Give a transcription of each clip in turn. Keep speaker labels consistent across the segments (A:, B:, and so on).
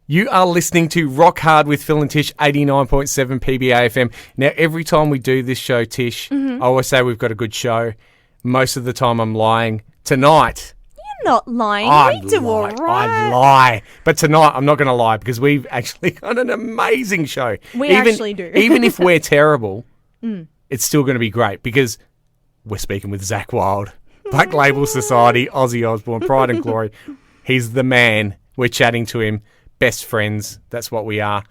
A: You are listening to Rock Hard with Phil and Tish, 89.7 PBAFM. Now, every time we do this show, Tish, I always say we've got a good show. Most of the time I'm lying. Tonight...
B: You're not lying. We do all right.
A: I lie. But tonight I'm not going to lie because we've actually got an amazing show.
B: We actually do.
A: Even if we're terrible, it's still going to be great because we're speaking with Zach Wilde, Black Label Society, Ozzy Osbourne, Pride and Glory. He's the man. We're chatting to him. Best friends. That's what we are.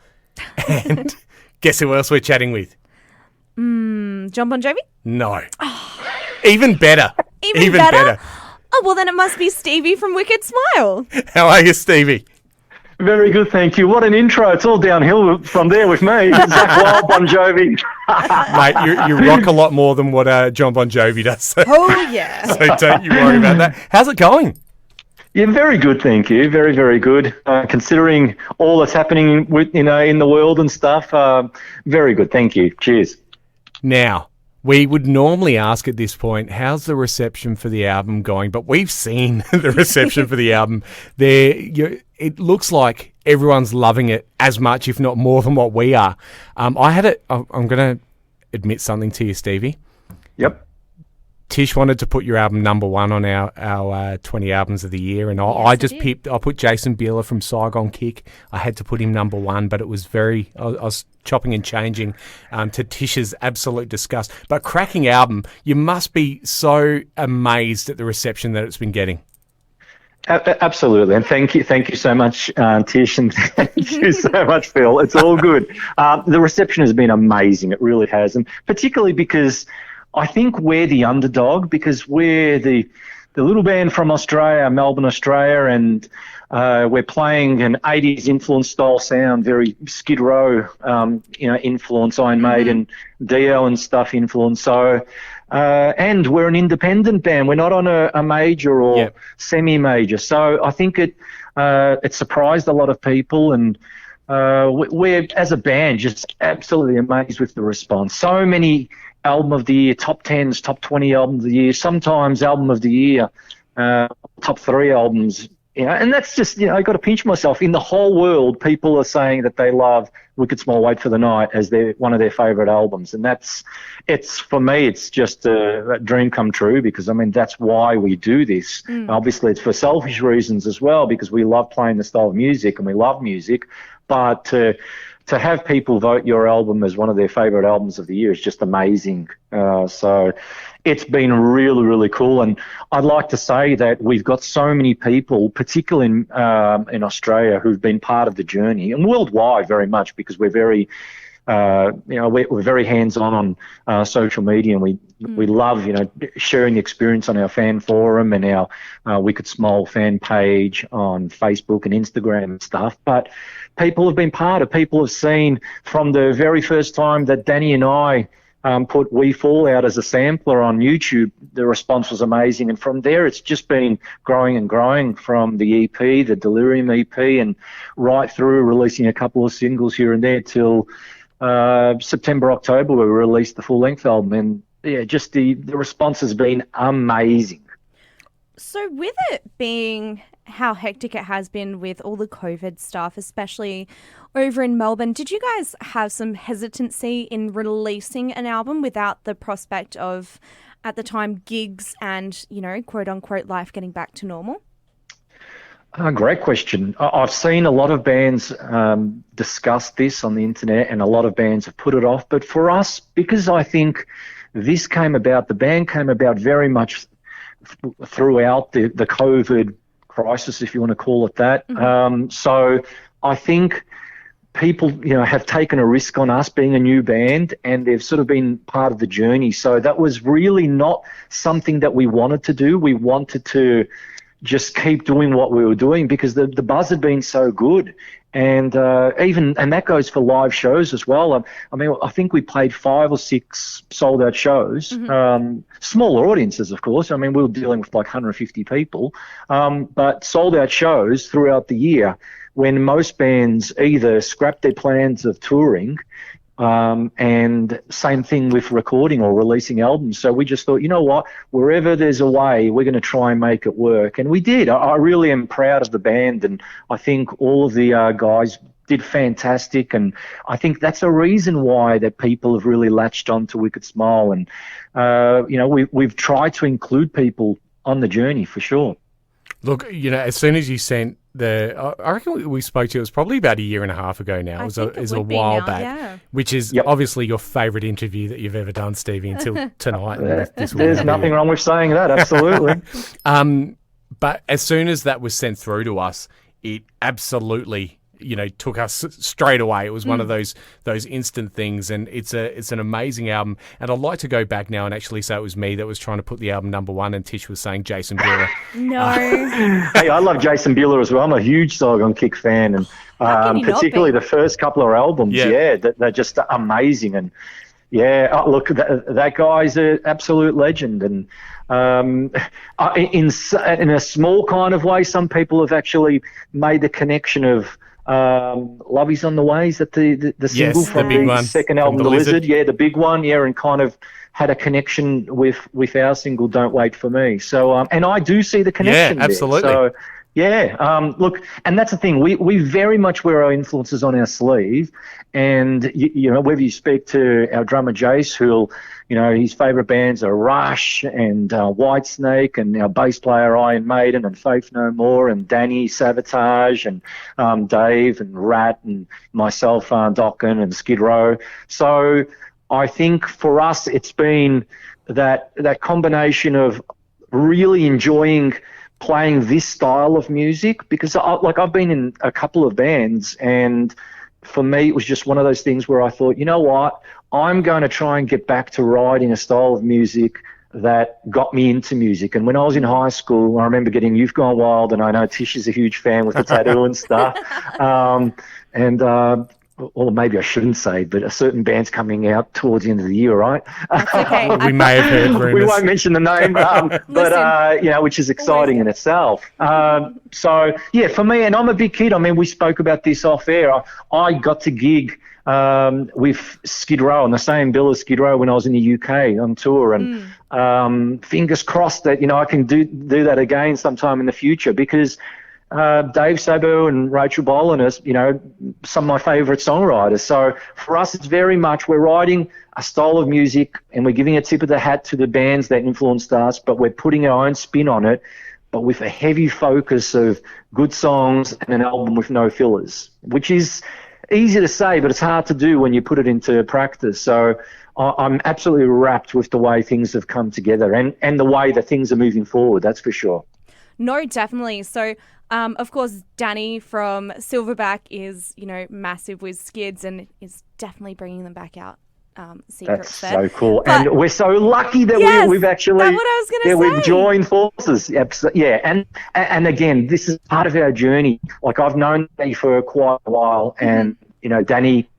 A: And guess who else we're chatting with?
B: John Bon Jovi?
A: No. Even better.
B: Even better? Oh, well, then it must be Stevie from Wicked Smile.
A: How are you, Stevie?
C: Very good, thank you. What an intro. It's all downhill from there with me. Zach Wilde, Bon Jovi.
A: Mate, you rock a lot more than what John Bon Jovi does. So,
B: oh, yeah.
A: So don't you worry about that. How's it going?
C: Yeah, very good, thank you. Very, very good. Considering all that's happening with, in the world and stuff, very good, thank you. Cheers.
A: Now, we would normally ask at this point, how's the reception for the album going? But we've seen the reception for the album. It looks like everyone's loving it as much, if not more than what we are. I'm going to admit something to you, Stevie.
C: Yep.
A: Tish wanted to put your album number one on our 20 albums of the year, and I put Jason Bieler from Saigon Kick. I had to put him number one, but it was I was chopping and changing to Tish's absolute disgust. But cracking album, you must be so amazed at the reception that it's been getting.
C: Absolutely, and thank you so much, Tish, and thank you so much, Phil. It's all good. The reception has been amazing. It really has, and particularly because I think we're the underdog because we're the little band from Australia, Melbourne, Australia, and we're playing an 80s influence style sound, very Skid Row, influence, Iron Maiden, Dio and stuff influence. So, and we're an independent band. We're not on a major or semi-major. So I think it surprised a lot of people, and we're, as a band, just absolutely amazed with the response. So many album of the year, top 10s, top 20 albums of the year, sometimes album of the year, top 3 albums, and that's just, I got to pinch myself. In the whole world, people are saying that they love Wicked Small Wait for the Night as one of their favourite albums, and for me, it's just a dream come true because, that's why we do this. Obviously, it's for selfish reasons as well because we love playing the style of music and we love music, but to have people vote your album as one of their favourite albums of the year is just amazing. So it's been really, really cool. And I'd like to say that we've got so many people, particularly in Australia, who've been part of the journey, and worldwide very much because we're very, we're very hands-on on social media, and we love, sharing the experience on our fan forum and our Wicked Smile fan page on Facebook and Instagram and stuff. But people have been people have seen from the very first time that Danny and I put We Fall out as a sampler on YouTube, the response was amazing. And from there, it's just been growing and growing from the EP, the Delirium EP, and right through releasing a couple of singles here and there till September, October, where we released the full-length album. And, yeah, just the response has been amazing.
B: So with it being how hectic it has been with all the COVID stuff, especially over in Melbourne, did you guys have some hesitancy in releasing an album without the prospect of, at the time, gigs and, quote-unquote life getting back to normal?
C: Great question. I've seen a lot of bands discuss this on the internet, and a lot of bands have put it off. But for us, because I think the band came about very much throughout the COVID crisis, if you want to call it that. So I think people, have taken a risk on us being a new band, and they've sort of been part of the journey. So that was really not something that we wanted to do. We wanted to just keep doing what we were doing because the buzz had been so good. And and that goes for live shows as well. I think we played 5 or 6 sold out shows, smaller audiences, of course. We were dealing with like 150 people, but sold out shows throughout the year when most bands either scrapped their plans of touring And same thing with recording or releasing albums. So we just thought, you know what, wherever there's a way, we're going to try and make it work. And we did. I really am proud of the band, and I think all of the guys did fantastic. And I think that's a reason why that people have really latched on to Wicked Smile. And, we've tried to include people on the journey for sure.
A: Look, as soon as you sent I reckon we spoke to you, it was probably about a year and a half ago now. It was a while back, which is obviously your favourite interview that you've ever done, Stevie, until tonight.
C: There's nothing wrong with saying that, absolutely.
A: But as soon as that was sent through to us, it absolutely took us straight away. It was one of those instant things, and it's an amazing album. And I'd like to go back now and actually say it was me that was trying to put the album number one, and Tish was saying Jason Bieler.
B: No.
C: Hey, I love Jason Bieler as well. I'm a huge Saigon Kick fan, and particularly the first couple of albums. Yeah, they're just amazing. And look, that guy's an absolute legend. And in a small kind of way, some people have actually made the connection of Love Is on the Way. Is that the single from the second album, The Lizard? Yeah, the big one. Yeah, and kind of had a connection with our single, Don't Wait For Me. So, and I do see the connection there.
A: Absolutely.
C: So, look, and that's the thing. We very much wear our influences on our sleeve, and whether you speak to our drummer Jace, who'll, his favourite bands are Rush and Whitesnake, and our bass player Iron Maiden and Faith No More, and Danny Sabotage, and Dave and Rat, and myself, Dokken and Skid Row. So I think for us, it's been that combination of really enjoying playing this style of music, because I've been in a couple of bands, and for me it was just one of those things where I thought, you know what, I'm going to try and get back to writing a style of music that got me into music. And when I was in high school, I remember getting You've Gone Wild, and I know Tish is a huge fan with the tattoo and stuff. Or maybe I shouldn't say, but a certain band's coming out towards the end of the year, right?
B: That's okay.
A: We may have heard rumours.
C: We won't mention the name, but which is exciting in itself. So for me, and I'm a big kid. I mean, we spoke about this off air. I got to gig with Skid Row on the same bill as Skid Row when I was in the UK on tour, and fingers crossed that I can do that again sometime in the future, because Dave Sabo and Rachel Bolan are, some of my favourite songwriters. So for us, it's very much we're writing a style of music and we're giving a tip of the hat to the bands that influenced us, but we're putting our own spin on it, but with a heavy focus of good songs and an album with no fillers, which is easy to say, but it's hard to do when you put it into practice. So I'm absolutely wrapped with the way things have come together and the way that things are moving forward, that's for sure.
B: No, definitely. So, of course, Danny from Silverback is, massive with Skids and is definitely bringing them back out.
C: That's so cool. But, and we're so lucky that we've actually,
B: that's what I was going to say.
C: We've joined forces. Yeah. And again, this is part of our journey. Like, I've known Danny for quite a while, and, Danny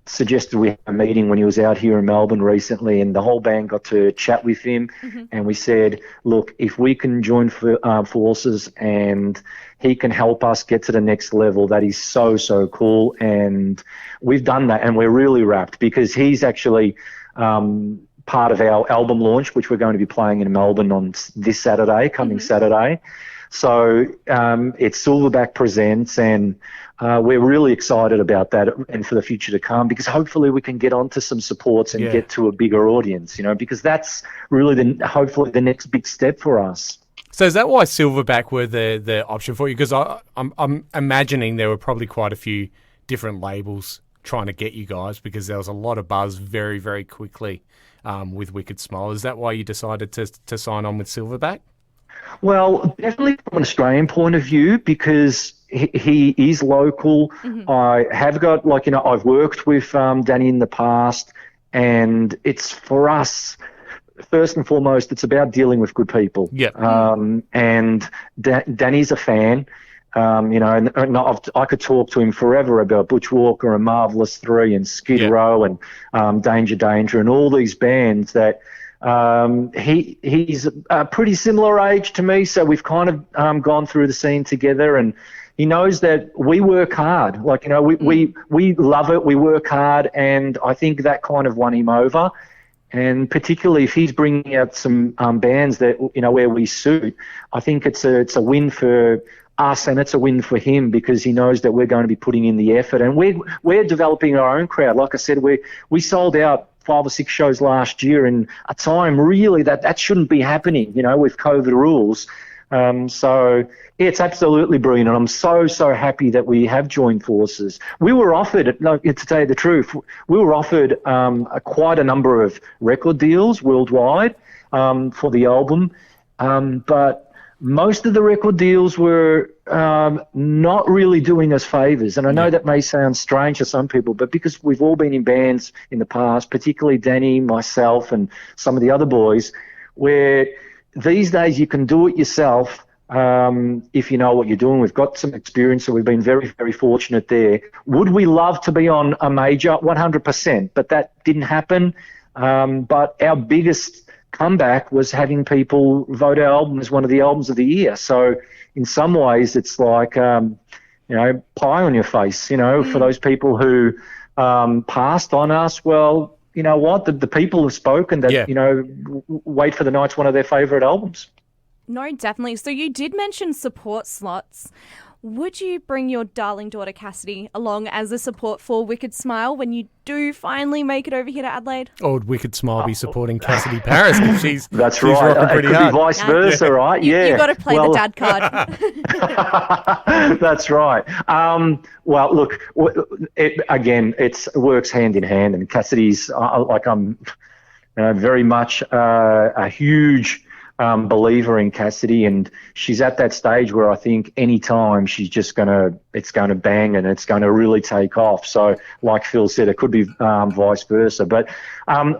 C: suggested we have a meeting when he was out here in Melbourne recently, and the whole band got to chat with him, and we said, look, if we can join forces and he can help us get to the next level, that is so, so cool. And we've done that, and we're really wrapped, because he's actually part of our album launch, which we're going to be playing in Melbourne on this Saturday, coming Saturday. So it's Silverback Presents, and we're really excited about that and for the future to come, because hopefully we can get onto some supports and get to a bigger audience, because that's really hopefully the next big step for us.
A: So is that why Silverback were the option for you? Because I'm imagining there were probably quite a few different labels trying to get you guys, because there was a lot of buzz very, very quickly with Wicked Smile. Is that why you decided to sign on with Silverback?
C: Well, definitely from an Australian point of view, because he is local. I have got, I've worked with Danny in the past, and it's for us, first and foremost, it's about dealing with good people. And Danny's a fan. And I could talk to him forever about Butch Walker and Marvelous 3 and Skid Row and Danger and all these bands that he's a pretty similar age to me, so we've kind of gone through the scene together, and he knows that we work hard. Like, we love it. We work hard, and I think that kind of won him over. And particularly if he's bringing out some bands that where we suit, I think it's a win for us, and it's a win for him because he knows that we're going to be putting in the effort, and we're developing our own crowd. Like I said, we sold out 5 or 6 shows last year in a time really that shouldn't be happening, with COVID rules. So it's absolutely brilliant, and I'm so happy that we have joined forces. We were offered, to tell you the truth, quite a number of record deals worldwide for the album, but most of the record deals were not really doing us favours. And I know that may sound strange to some people, but because we've all been in bands in the past, particularly Danny, myself, and some of the other boys, where these days you can do it yourself if you know what you're doing. We've got some experience, so we've been very, very fortunate there. Would we love to be on a major? 100%, but that didn't happen. But our biggest comeback was having people vote our album as one of the albums of the year. So in some ways it's like, pie on your face, for those people who passed on us. Well, you know what? The people have spoken that, Wait for the Night's one of their favourite albums.
B: No, definitely. So you did mention support slots. Would you bring your darling daughter Cassidy along as a support for Wicked Smile when you do finally make it over here to Adelaide?
A: Or would Wicked Smile be supporting Cassidy Paris? Because she's
C: right.
A: rocking pretty
C: it could
A: hard.
C: Be vice versa, right?
B: You got to play the dad card.
C: That's right. Well, look, it works hand in hand, and Cassidy's I'm very much a huge believer in Cassidy, and she's at that stage where I think any time she's just it's going to bang and it's going to really take off. So like Phil said, it could be vice versa, but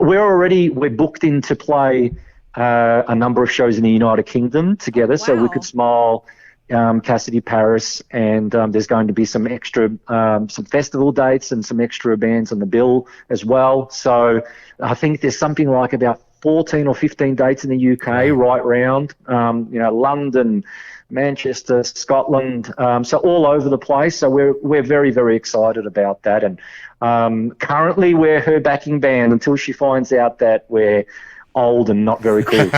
C: we're booked in to play a number of shows in the United Kingdom together. Wow. So Wicked Smile, Cassidy Paris, and there's going to be some extra some festival dates and some extra bands on the bill as well. So I think there's something like about 14 or 15 dates in the UK, right round, London, Manchester, Scotland, so all over the place. So we're very, very excited about that. And currently we're her backing band until she finds out that we're old and not very cool.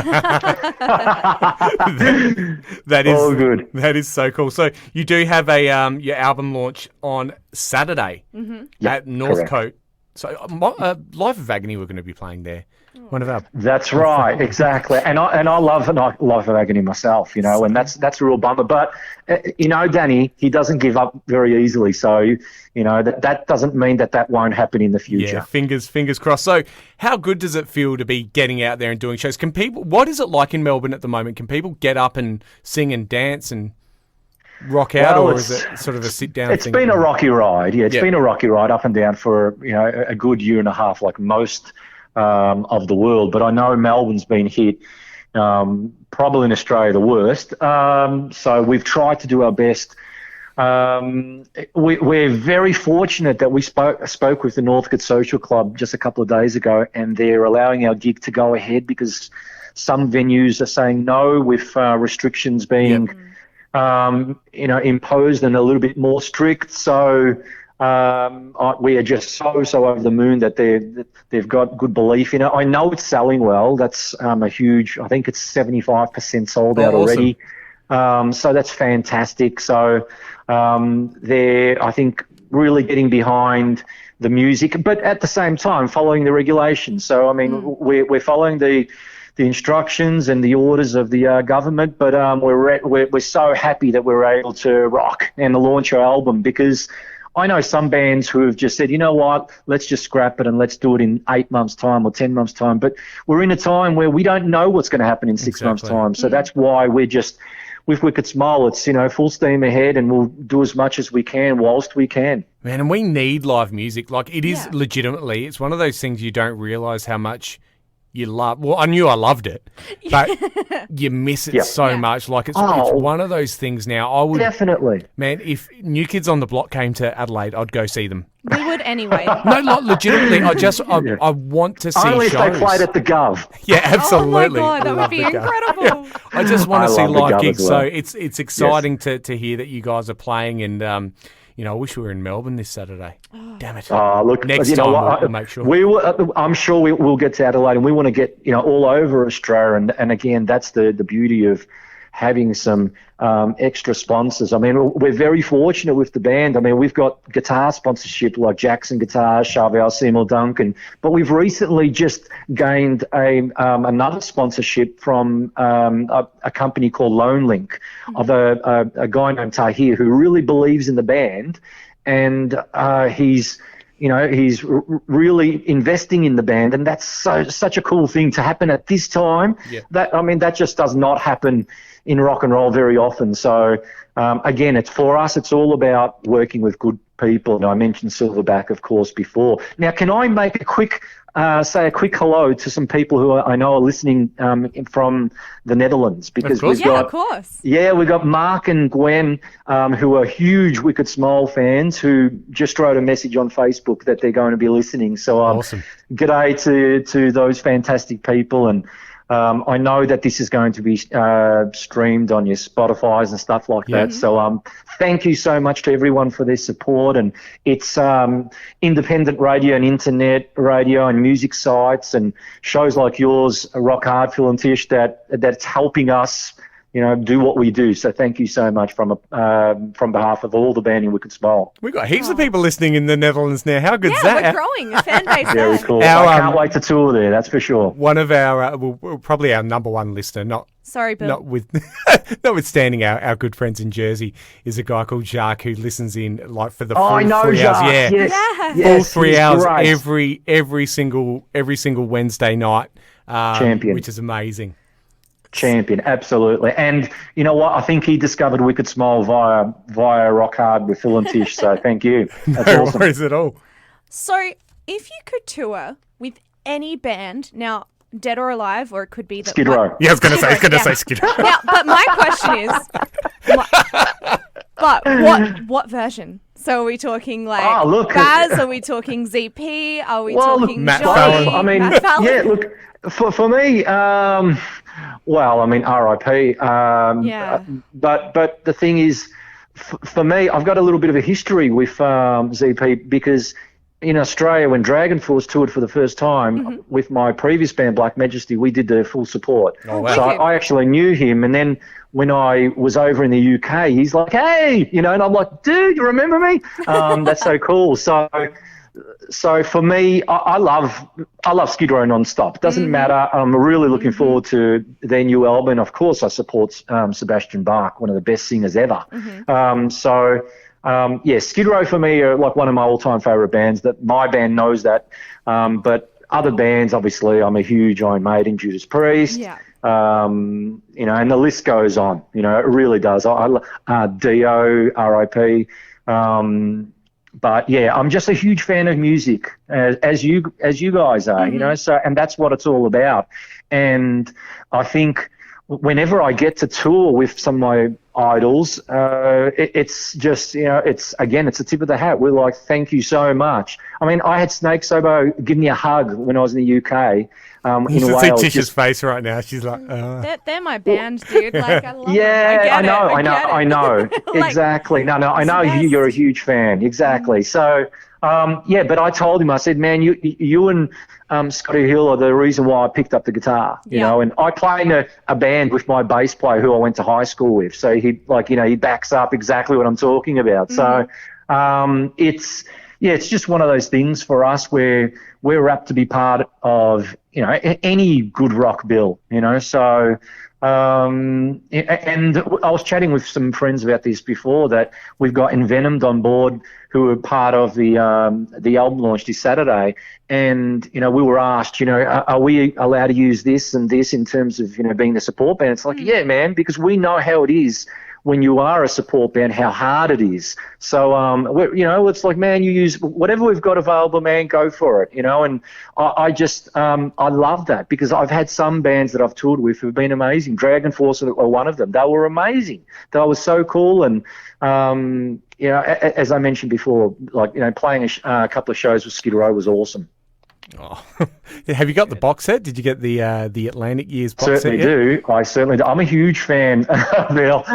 A: that is
C: all good.
A: That is so cool. So you do have a your album launch on Saturday at Northcote. So Life of Agony, we're going to be playing there. One of our.
C: That's right, exactly. And I love Life of Agony myself, and that's a real bummer. But Danny, he doesn't give up very easily. So that doesn't mean that won't happen in the future.
A: Yeah, fingers crossed. So how good does it feel to be getting out there and doing shows? What is it like in Melbourne at the moment? Can people get up and sing and dance and rock out, or is it sort of a sit-down thing?
C: It's been a rocky ride. Yeah, it's been a rocky ride up and down for a good year and a half, like most of the world. But I know Melbourne's been hit, probably in Australia the worst. So we've tried to do our best. We're very fortunate that we spoke with the Northcote Social Club just a couple of days ago, and they're allowing our gig to go ahead because some venues are saying no with restrictions being imposed and a little bit more strict. So we are just so over the moon that they've got good belief in it. I know it's selling well. That's a huge. I think it's 75% sold out already. So that's fantastic. So they're, I think, really getting behind the music, but at the same time following the regulations. So I mean, we're following the instructions and the orders of the government, but we're so happy that we're able to rock and launch our album, because I know some bands who have just said, you know what, let's just scrap it and let's do it in 8 months' time or 10 months' time. But we're in a time where we don't know what's going to happen in 6 months' time. So that's why we're just, with Wicked Smile, it's, full steam ahead, and we'll do as much as we can whilst we can.
A: Man, and we need live music. Like, it is legitimately, it's one of those things you don't realise how much you love. Well, I knew I loved it, but you miss it so much. Like it's one of those things now. I would
C: definitely,
A: man. If New Kids on the Block came to Adelaide, I'd go see them.
B: We would anyway.
A: No, like legitimately. I want to see
C: only
A: shows.
C: if they played at the Gov.
A: Yeah, absolutely.
B: Oh my God, that would be incredible.
A: Yeah. I just want to see live gigs.
C: Well.
A: So it's exciting to hear that you guys are playing, and I wish we were in Melbourne this Saturday. Damn it!
C: Look,
A: next time we'll make sure.
C: I'm sure we'll get to Adelaide, and we want to get all over Australia. And again, that's the beauty of having some extra sponsors. I mean, we're very fortunate with the band. I mean, we've got guitar sponsorship like Jackson Guitars, Charvel Seymour Duncan, but we've recently just gained another sponsorship from a company called Lone Link of a guy named Tahir who really believes in the band, and he's really investing in the band, and that's such a cool thing to happen at this time.
A: Yeah.
C: That just does not happen in rock and roll very often. So again, it's for us. It's all about working with good people. And I mentioned Silverback, of course, before. Now, can I make a quick hello to some people who I know are listening from the Netherlands? Because
B: of course.
C: Yeah, we've got Mark and Gwen, who are huge Wicked Smile fans, who just wrote a message on Facebook that they're going to be listening. So
A: awesome.
C: G'day to those fantastic people. And I know that this is going to be streamed on your Spotifys and stuff like that. So thank you so much to everyone for their support. And it's independent radio and internet radio and music sites and shows like yours, Rock Hard, Phil and Tish, that's helping us do what we do. So thank you so much from behalf of all the band in Wicked Smile.
A: We've got heaps of people listening in the Netherlands now. How good's that?
B: Yeah, we're growing. A fan base.
C: Very cool. I can't wait to tour there, that's for sure.
A: One of our, probably our number one listener,
B: Sorry, Bill.
A: notwithstanding our good friends in Jersey, is a guy called Jacques who listens in like for the full
C: I know
A: 3 hours.
C: Jacques.
A: Yeah,
C: Yes.
A: full 3 hours
C: great.
A: every single Wednesday night.
C: Champion.
A: Which is amazing.
C: Champion, absolutely. And you know what? I think he discovered Wicked Smile via Rock Hard with Phil and Tish. So thank you. That's
A: no
C: awesome.
A: worries at all.
B: So if you could tour with any band, now dead or alive, or it could be
C: Skid Row.
A: Yeah, I was going to say Skid Row.
B: Now, but my question is, but what version? So are we talking like Baz? Are we talking ZP? Are we talking
A: Matt
B: Johnny?
A: Fallon.
C: I mean,
B: Matt Fallon?
C: yeah. Look, for me, R.I.P. But the thing is, for me, I've got a little bit of a history with ZP because in Australia, when Dragon Force toured for the first time with my previous band, Black Majesty, we did the full support.
A: Oh, wow.
C: So I actually knew him. And then when I was over in the UK, he's like, hey, and I'm like, dude, you remember me? That's so cool. So for me, I love Skid Row non-stop. Doesn't matter. I'm really looking forward to their new album. Of course, I support Sebastian Bach, one of the best singers ever. Skid Row for me are like one of my all-time favourite bands. That my band knows that. But other bands, obviously, I'm a huge Iron Maiden, Judas Priest.
B: Yeah.
C: And the list goes on. It really does. Dio, R.I.P. But yeah, I'm just a huge fan of music, as you guys are. So, and that's what it's all about. And I think whenever I get to tour with some of my idols, it's just it's a tip of the hat. We're like, thank you so much. I mean, I had Snake Sobo give me a hug when I was in the UK.
A: You should see Tish's face right now. She's like,
B: they're my band, dude. Like, I love them.
C: I know. Exactly. No, I know you're a huge fan. Exactly. So, but I told him, I said, man, you and Scotty Hill are the reason why I picked up the guitar, and I play in a band with my bass player who I went to high school with. So he backs up exactly what I'm talking about. So, it's just one of those things for us where we're apt to be part of, any good rock bill, so, and I was chatting with some friends about this before that we've got Envenomed on board who were part of the album launch this Saturday. And, we were asked, are we allowed to use this and this in terms of, being the support band? It's like, yeah, man, because we know how it is when you are a support band, how hard it is. So, it's like, man, you use whatever we've got available, man, go for it, and I love that, because I've had some bands that I've toured with who've been amazing. Dragon Force are one of them. They were amazing. They were so cool. And, as I mentioned before, playing a couple of shows with Skid Row was awesome.
A: Oh. Have you got the box set? Did you get the Atlantic Years box set yet?
C: I certainly do. I'm a huge fan, Bill.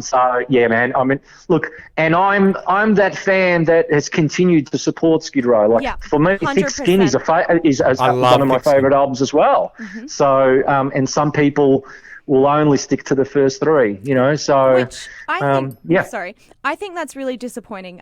C: So yeah, man. I mean, look, and I'm that fan that has continued to support Skid Row. For me, 100%. Thick Skin is one of my favourite albums as well. Mm-hmm. So, and some people will only stick to the first three, so...
B: Which I think, I think that's really disappointing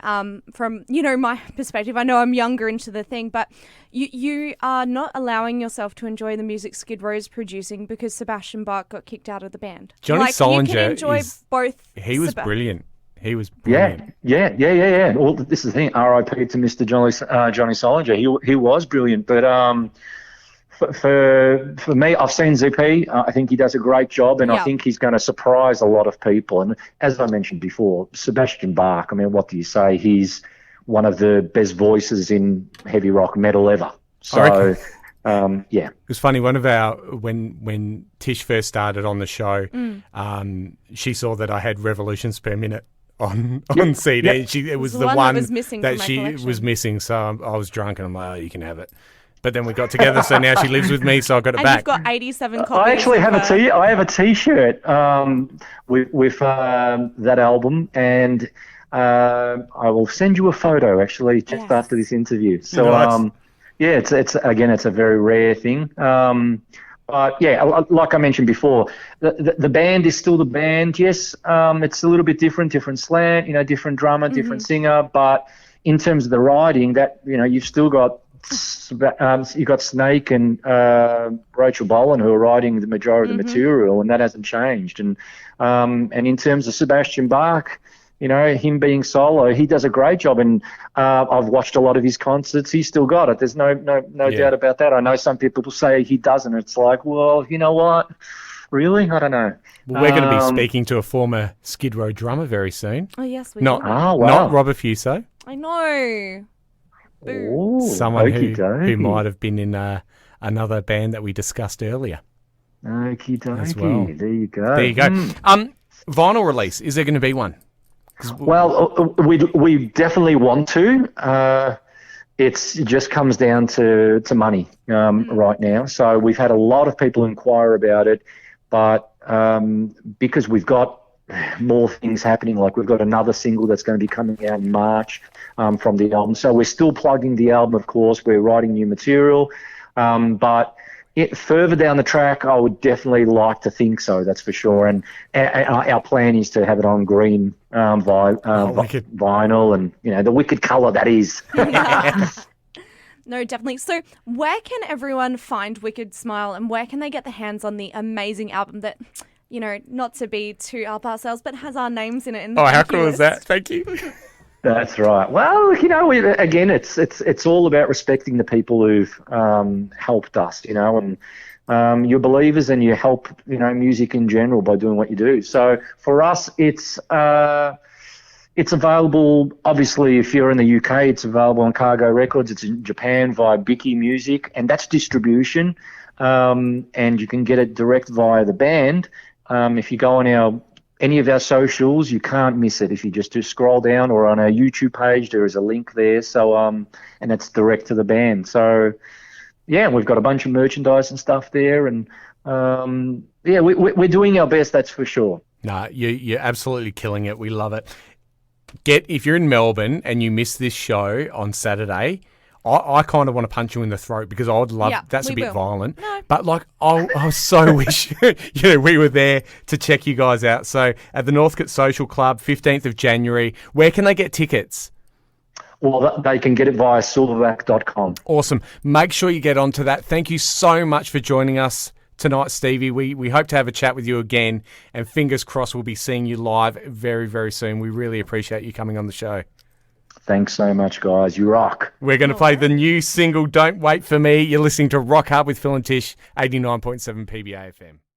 B: from, my perspective. I know I'm younger into the thing, but you are not allowing yourself to enjoy the music Skid Row's producing because Sebastian Bach got kicked out of the band.
A: Johnny Solinger,
B: you can enjoy both.
A: He was brilliant. He was brilliant.
C: Yeah. Well, this is the thing, R.I.P. to Mr. Johnny Solinger. He was brilliant, but... For me, I've seen ZP. I think he does a great job, and I think he's going to surprise a lot of people. And as I mentioned before, Sebastian Bach, I mean, what do you say? He's one of the best voices in heavy rock metal ever. So, yeah. It
A: was funny, one of our, when Tish first started on the show, she saw that I had Revolutions Per Minute on CD. Yep. It was the one that was missing that she was missing, so I was drunk, and I'm like, oh, you can have it. But then we got together, so now she lives with me, so I got it back.
B: And you've got 87 copies.
C: I actually have I have a T-shirt with that album, and I will send you a photo actually just after this interview. So nice. It's a very rare thing. But yeah, like I mentioned before, the band is still the band. Yes, it's a little bit different slant, different drummer, different singer. But in terms of the writing, that you've still got. You got Snake and Rachel Bolan, who are writing the majority of the material, and that hasn't changed. And in terms of Sebastian Bach, him being solo, he does a great job. And I've watched a lot of his concerts. He's still got it. There's no doubt about that. I know some people say he doesn't. It's like, well, you know what? Really? I don't know.
A: Well, we're going to be speaking to a former Skid Row drummer very soon.
B: Oh yes, we
A: not Robert Fuso.
B: I know.
C: Ooh,
A: someone who might have been in another band that we discussed earlier.
C: Okie dokie.
A: As well.
C: There you go.
A: Vinyl release, is there going to be one?
C: Well, we definitely want to. It just comes down to money right now. So we've had a lot of people inquire about it, but because we've got more things happening, like we've got another single that's going to be coming out in March from the album. So we're still plugging the album, of course. We're writing new material. But further down the track, I would definitely like to think so, that's for sure. And our plan is to have it on green vinyl and, the wicked colour that is.
B: No, definitely. So where can everyone find Wicked Smile, and where can they get their hands on the amazing album that... not to be too up ourselves, but has our names in it.
A: How cool is that? Thank you.
C: That's right. Well, again, it's all about respecting the people who've helped us, and you're believers and you help, music in general by doing what you do. So for us, it's available, obviously, if you're in the UK, it's available on Cargo Records. It's in Japan via Biki Music, and that's distribution. And you can get it direct via the band. If you go on any of our socials, you can't miss it. If you just do scroll down, or on our YouTube page, there is a link there. So, and it's direct to the band. So, yeah, we've got a bunch of merchandise and stuff there, and we're doing our best. That's for sure.
A: No, you're absolutely killing it. We love it. If you're in Melbourne and you miss this show on Saturday, I kind of want to punch you in the throat, because I would love... that's a bit violent. No. But, I so wish we were there to check you guys out. So, at the Northcote Social Club, 15th of January, where can they get tickets?
C: Well, they can get it via silverback.com.
A: Awesome. Make sure you get onto that. Thank you so much for joining us tonight, Stevie. We hope to have a chat with you again, and fingers crossed we'll be seeing you live very, very soon. We really appreciate you coming on the show.
C: Thanks so much, guys. You rock.
A: We're going to play the new single, Don't Wait For Me. You're listening to Rock Hard with Phil and Tish, 89.7 PBA FM.